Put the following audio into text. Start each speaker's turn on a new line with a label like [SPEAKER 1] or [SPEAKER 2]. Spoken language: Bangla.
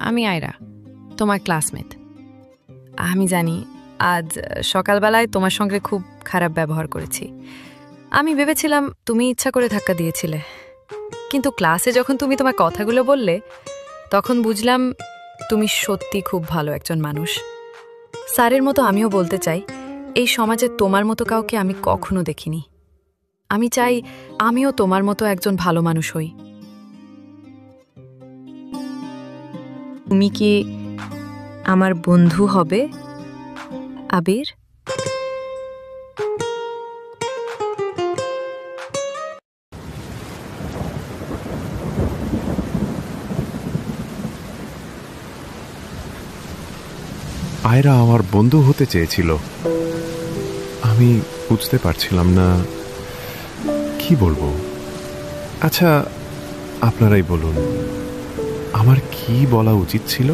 [SPEAKER 1] আমি আয়রা, তোমার ক্লাসমেট। আমি জানি আজ সকালবেলায় তোমার সঙ্গে খুব খারাপ ব্যবহার করেছি। আমি ভেবেছিলাম তুমি ইচ্ছা করে ধাক্কা দিয়েছিলে, কিন্তু ক্লাসে যখন তুমি তোমার কথাগুলো বললে তখন বুঝলাম তুমি সত্যি খুব ভালো একজন মানুষ। স্যারের মতো আমিও বলতে চাই, এই সমাজে তোমার মতো কাউকে আমি কখনো দেখিনি। আমি চাই আমিও তোমার মতো একজন ভালো মানুষ হই। তুমি কি আমার বন্ধু হবে, আবির?
[SPEAKER 2] আয়রা আমার বন্ধু হতে চেয়েছিল। আমি বুঝতে পারছিলাম না কি বলবো। আচ্ছা, আপনারাই বলুন, আমার কি বলা উচিত ছিল?